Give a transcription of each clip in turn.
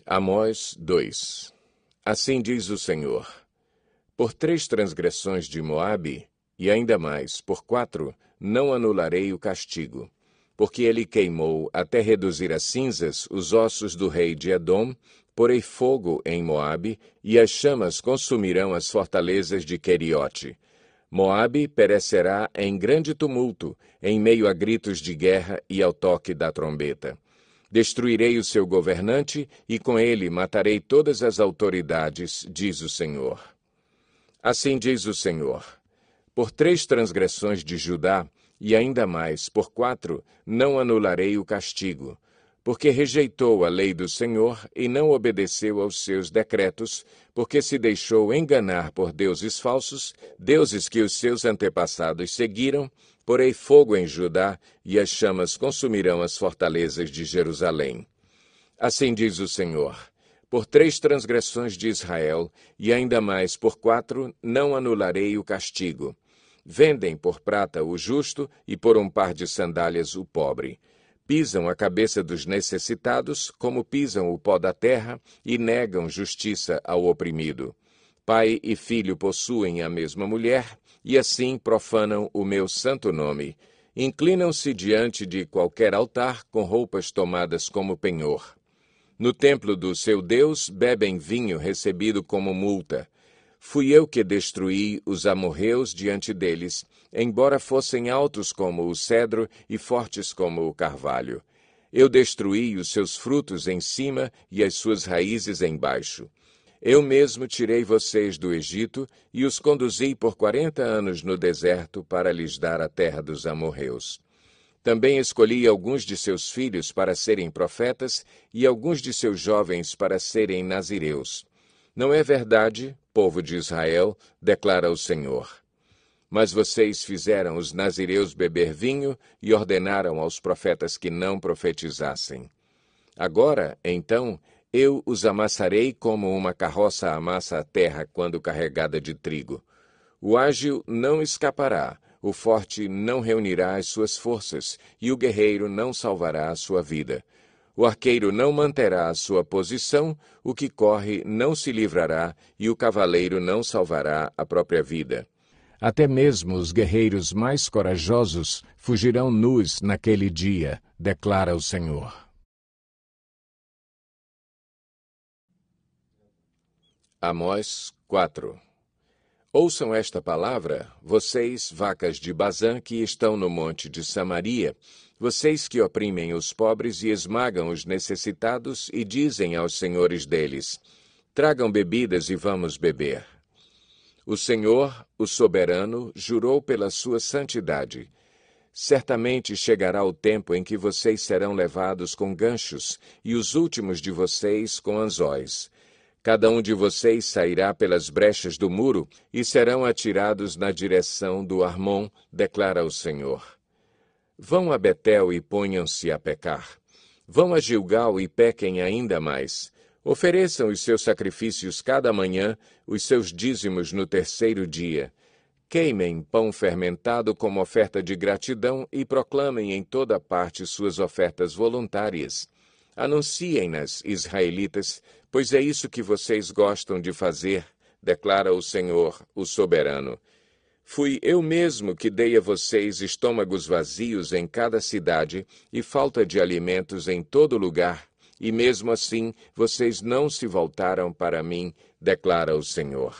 Amós 2. Assim diz o Senhor: por 3 transgressões de Moabe, e ainda mais, por 4, não anularei o castigo. Porque ele queimou até reduzir a cinzas os ossos do rei de Edom, porei fogo em Moabe, e as chamas consumirão as fortalezas de Queriote. Moabe perecerá em grande tumulto, em meio a gritos de guerra e ao toque da trombeta. Destruirei o seu governante, e com ele matarei todas as autoridades, diz o Senhor. Assim diz o Senhor: por 3 transgressões de Judá, e ainda mais, por 4, não anularei o castigo, porque rejeitou a lei do Senhor e não obedeceu aos seus decretos, porque se deixou enganar por deuses falsos, deuses que os seus antepassados seguiram. Porei fogo em Judá, e as chamas consumirão as fortalezas de Jerusalém. Assim diz o Senhor: por 3 transgressões de Israel, e ainda mais por 4, não anularei o castigo. Vendem por prata o justo, e por um par de sandálias o pobre. Pisam a cabeça dos necessitados, como pisam o pó da terra, e negam justiça ao oprimido. Pai e filho possuem a mesma mulher, e assim profanam o meu santo nome. Inclinam-se diante de qualquer altar com roupas tomadas como penhor. No templo do seu Deus bebem vinho recebido como multa. Fui eu que destruí os amorreus diante deles, embora fossem altos como o cedro e fortes como o carvalho. Eu destruí os seus frutos em cima e as suas raízes embaixo. Eu mesmo tirei vocês do Egito e os conduzi por 40 anos no deserto para lhes dar a terra dos amorreus. Também escolhi alguns de seus filhos para serem profetas e alguns de seus jovens para serem nazireus. Não é verdade, povo de Israel, declara o Senhor. Mas vocês fizeram os nazireus beber vinho e ordenaram aos profetas que não profetizassem. Agora, então, eu os amassarei como uma carroça amassa a terra quando carregada de trigo. O ágil não escapará, o forte não reunirá as suas forças, e o guerreiro não salvará a sua vida. O arqueiro não manterá a sua posição, o que corre não se livrará, e o cavaleiro não salvará a própria vida. Até mesmo os guerreiros mais corajosos fugirão nus naquele dia, declara o Senhor. Amós 4. Ouçam esta palavra, vocês, vacas de Bazã, que estão no monte de Samaria, vocês que oprimem os pobres e esmagam os necessitados, e dizem aos senhores deles: tragam bebidas e vamos beber. O Senhor, o soberano, jurou pela sua santidade. Certamente chegará o tempo em que vocês serão levados com ganchos, e os últimos de vocês com anzóis. Cada um de vocês sairá pelas brechas do muro e serão atirados na direção do Armon, declara o Senhor. Vão a Betel e ponham-se a pecar. Vão a Gilgal e pequem ainda mais. Ofereçam os seus sacrifícios cada manhã, os seus dízimos no 3º dia. Queimem pão fermentado como oferta de gratidão e proclamem em toda parte suas ofertas voluntárias. Anunciem-nas, israelitas, pois é isso que vocês gostam de fazer, declara o Senhor, o soberano. Fui eu mesmo que dei a vocês estômagos vazios em cada cidade e falta de alimentos em todo lugar, e mesmo assim vocês não se voltaram para mim, declara o Senhor.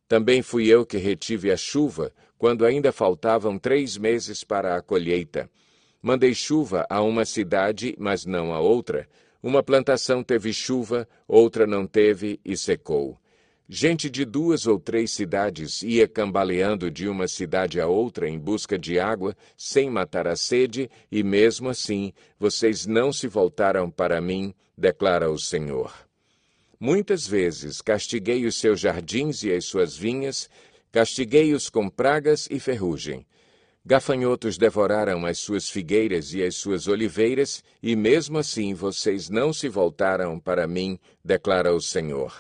Também fui eu que retive a chuva, quando ainda faltavam 3 meses para a colheita. Mandei chuva a uma cidade, mas não a outra. Uma plantação teve chuva, outra não teve e secou. Gente de 2 ou 3 cidades ia cambaleando de uma cidade a outra em busca de água, sem matar a sede, e mesmo assim vocês não se voltaram para mim, declara o Senhor. Muitas vezes castiguei os seus jardins e as suas vinhas, castiguei-os com pragas e ferrugem. Gafanhotos devoraram as suas figueiras e as suas oliveiras, e mesmo assim vocês não se voltaram para mim, declara o Senhor.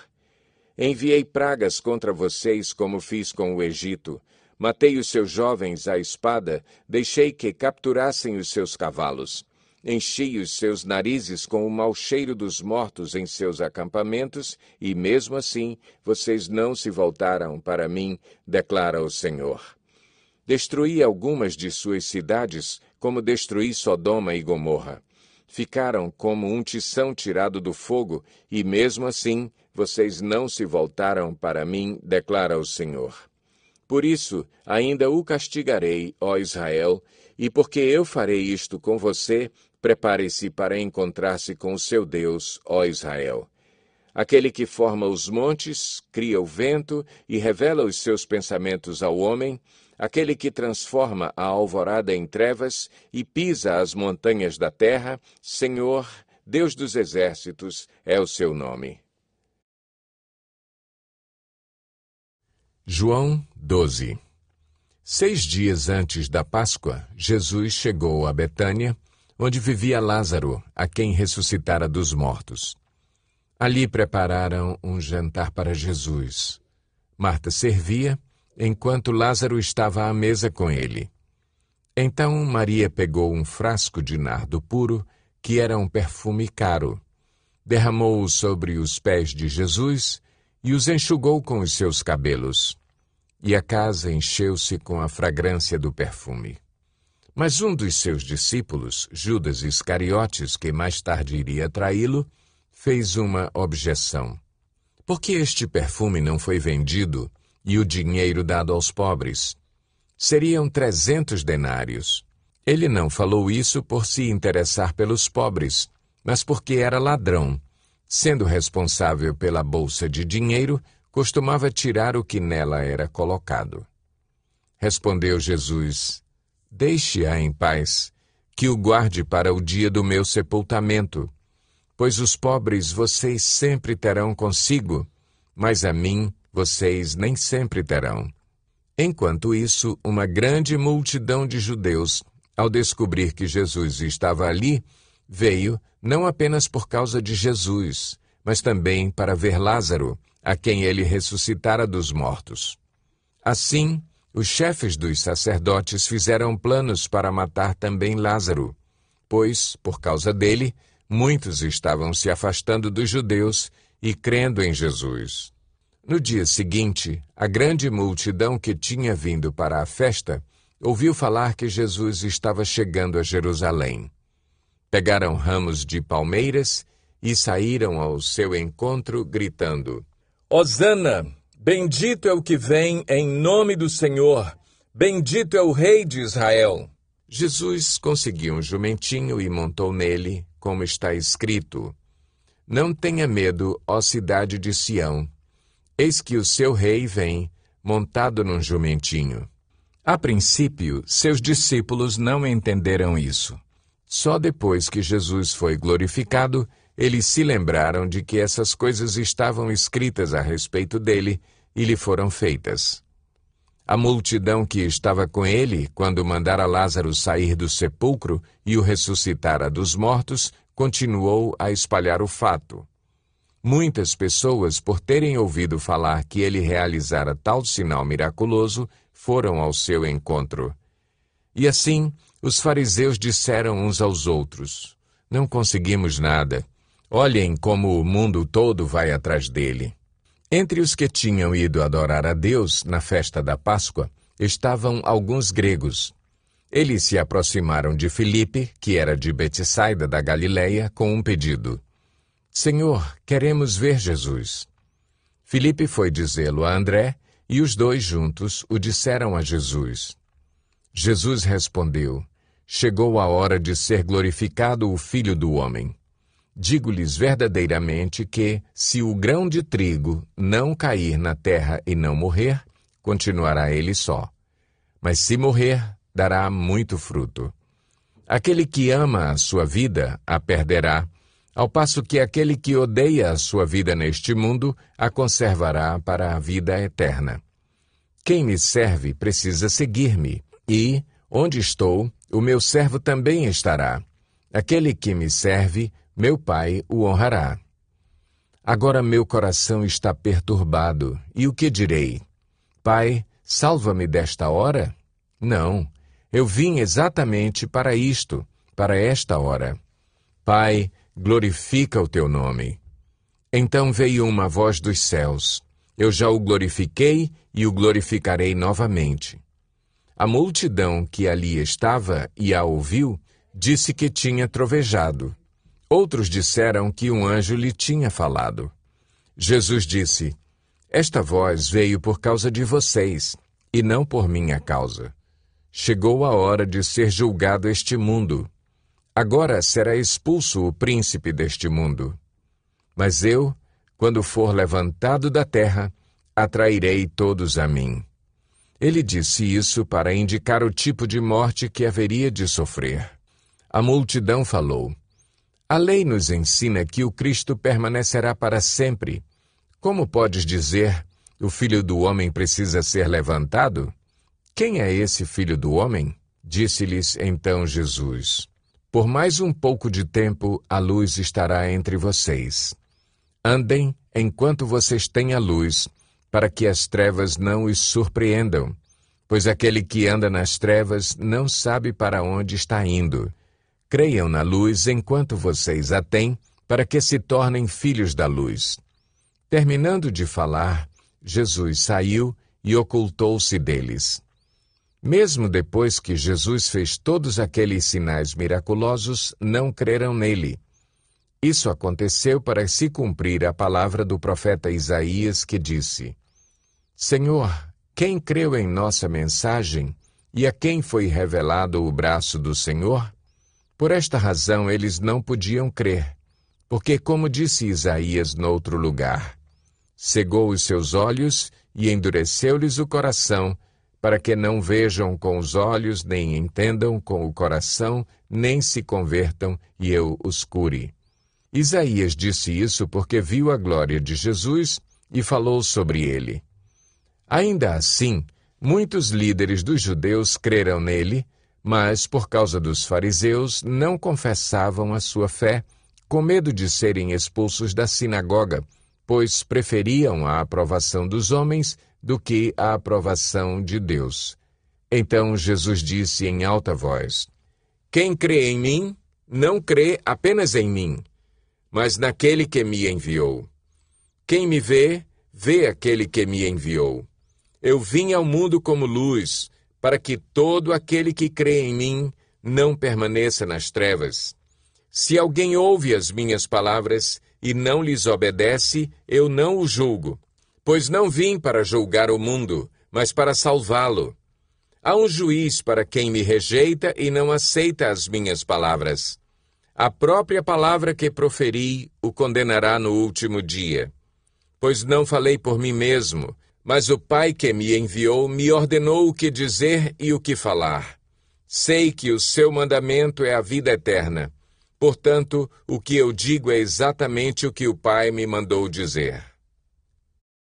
Enviei pragas contra vocês como fiz com o Egito. Matei os seus jovens à espada, deixei que capturassem os seus cavalos. enchi os seus narizes com o mau cheiro dos mortos em seus acampamentos, e mesmo assim vocês não se voltaram para mim, declara o Senhor. Destruí algumas de suas cidades, como destruí Sodoma e Gomorra. Ficaram como um tição tirado do fogo, e mesmo assim vocês não se voltaram para mim, declara o Senhor. Por isso, ainda o castigarei, ó Israel, e porque eu farei isto com você, prepare-se para encontrar-se com o seu Deus, ó Israel. Aquele que forma os montes, cria o vento e revela os seus pensamentos ao homem, aquele que transforma a alvorada em trevas e pisa as montanhas da terra, Senhor, Deus dos exércitos, é o seu nome. João 12. 6 dias antes da Páscoa, Jesus chegou a Betânia, onde vivia Lázaro, a quem ressuscitara dos mortos. Ali prepararam um jantar para Jesus. Marta servia, enquanto Lázaro estava à mesa com ele. Então Maria pegou um frasco de nardo puro, que era um perfume caro, derramou-o sobre os pés de Jesus e os enxugou com os seus cabelos. E a casa encheu-se com a fragrância do perfume. Mas um dos seus discípulos, Judas Iscariotes, que mais tarde iria traí-lo, fez uma objeção. Por que este perfume não foi vendido e o dinheiro dado aos pobres? Seriam 300 denários. Ele não falou isso por se interessar pelos pobres, mas porque era ladrão. Sendo responsável pela bolsa de dinheiro, costumava tirar o que nela era colocado. Respondeu Jesus: Deixe-a em paz, que o guarde para o dia do meu sepultamento. Pois os pobres vocês sempre terão consigo, mas a mim vocês nem sempre terão. Enquanto isso, uma grande multidão de judeus, ao descobrir que Jesus estava ali, veio não apenas por causa de Jesus, mas também para ver Lázaro, a quem ele ressuscitara dos mortos. Assim, os chefes dos sacerdotes fizeram planos para matar também Lázaro, pois, por causa dele, muitos estavam se afastando dos judeus e crendo em Jesus. No dia seguinte, a grande multidão que tinha vindo para a festa ouviu falar que Jesus estava chegando a Jerusalém. Pegaram ramos de palmeiras e saíram ao seu encontro, gritando: Hosana! Bendito é o que vem em nome do Senhor! Bendito é o Rei de Israel! Jesus conseguiu um jumentinho e montou nele, como está escrito: Não tenha medo, ó cidade de Sião. Eis que o seu rei vem, montado num jumentinho. A princípio, seus discípulos não entenderam isso. Só depois que Jesus foi glorificado, eles se lembraram de que essas coisas estavam escritas a respeito dele e lhe foram feitas. A multidão que estava com ele, quando mandara Lázaro sair do sepulcro e o ressuscitara dos mortos, continuou a espalhar o fato. Muitas pessoas, por terem ouvido falar que ele realizara tal sinal miraculoso, foram ao seu encontro. E assim, os fariseus disseram uns aos outros: Não conseguimos nada. Olhem como o mundo todo vai atrás dele. Entre os que tinham ido adorar a Deus na festa da Páscoa, estavam alguns gregos. Eles se aproximaram de Filipe, que era de Betsaida da Galileia, com um pedido: Senhor, queremos ver Jesus. Filipe foi dizê-lo a André, e os dois juntos o disseram a Jesus. Jesus respondeu: Chegou a hora de ser glorificado o Filho do Homem. Digo-lhes verdadeiramente que, se o grão de trigo não cair na terra e não morrer, continuará ele só. Mas se morrer, dará muito fruto. Aquele que ama a sua vida, a perderá, ao passo que aquele que odeia a sua vida neste mundo, a conservará para a vida eterna. Quem me serve precisa seguir-me, e, onde estou, o meu servo também estará. Aquele que me serve, meu Pai o honrará. Agora meu coração está perturbado, e o que direi? Pai, salva-me desta hora? Não, eu vim exatamente para isto, para esta hora. Pai, glorifica o teu nome. Então veio uma voz dos céus. Eu já o glorifiquei e o glorificarei novamente. A multidão que ali estava e a ouviu, disse que tinha trovejado. Outros disseram que um anjo lhe tinha falado. Jesus disse: Esta voz veio por causa de vocês, e não por minha causa. Chegou a hora de ser julgado este mundo. Agora será expulso o príncipe deste mundo. Mas eu, quando for levantado da terra, atrairei todos a mim. Ele disse isso para indicar o tipo de morte que haveria de sofrer. A multidão falou: A lei nos ensina que o Cristo permanecerá para sempre. Como podes dizer, o Filho do Homem precisa ser levantado? Quem é esse Filho do Homem? Disse-lhes então Jesus: Por mais um pouco de tempo a luz estará entre vocês. Andem enquanto vocês têm a luz, para que as trevas não os surpreendam, pois aquele que anda nas trevas não sabe para onde está indo. Creiam na luz enquanto vocês a têm, para que se tornem filhos da luz. Terminando de falar, Jesus saiu e ocultou-se deles. Mesmo depois que Jesus fez todos aqueles sinais miraculosos, não creram nele. Isso aconteceu para se cumprir a palavra do profeta Isaías, que disse: Senhor, quem creu em nossa mensagem e a quem foi revelado o braço do Senhor? Por esta razão eles não podiam crer, porque, como disse Isaías noutro lugar, cegou os seus olhos e endureceu-lhes o coração, para que não vejam com os olhos, nem entendam com o coração, nem se convertam e eu os cure. Isaías disse isso porque viu a glória de Jesus e falou sobre ele. Ainda assim, muitos líderes dos judeus creram nele, mas, por causa dos fariseus, não confessavam a sua fé, com medo de serem expulsos da sinagoga, pois preferiam a aprovação dos homens do que a aprovação de Deus. Então Jesus disse em alta voz: Quem crê em mim, não crê apenas em mim, mas naquele que me enviou. Quem me vê, vê aquele que me enviou. Eu vim ao mundo como luz, para que todo aquele que crê em mim não permaneça nas trevas. Se alguém ouve as minhas palavras e não lhes obedece, eu não o julgo, pois não vim para julgar o mundo, mas para salvá-lo. Há um juiz para quem me rejeita e não aceita as minhas palavras. A própria palavra que proferi o condenará no último dia. Pois não falei por mim mesmo, mas o Pai que me enviou me ordenou o que dizer e o que falar. Sei que o seu mandamento é a vida eterna. Portanto, o que eu digo é exatamente o que o Pai me mandou dizer.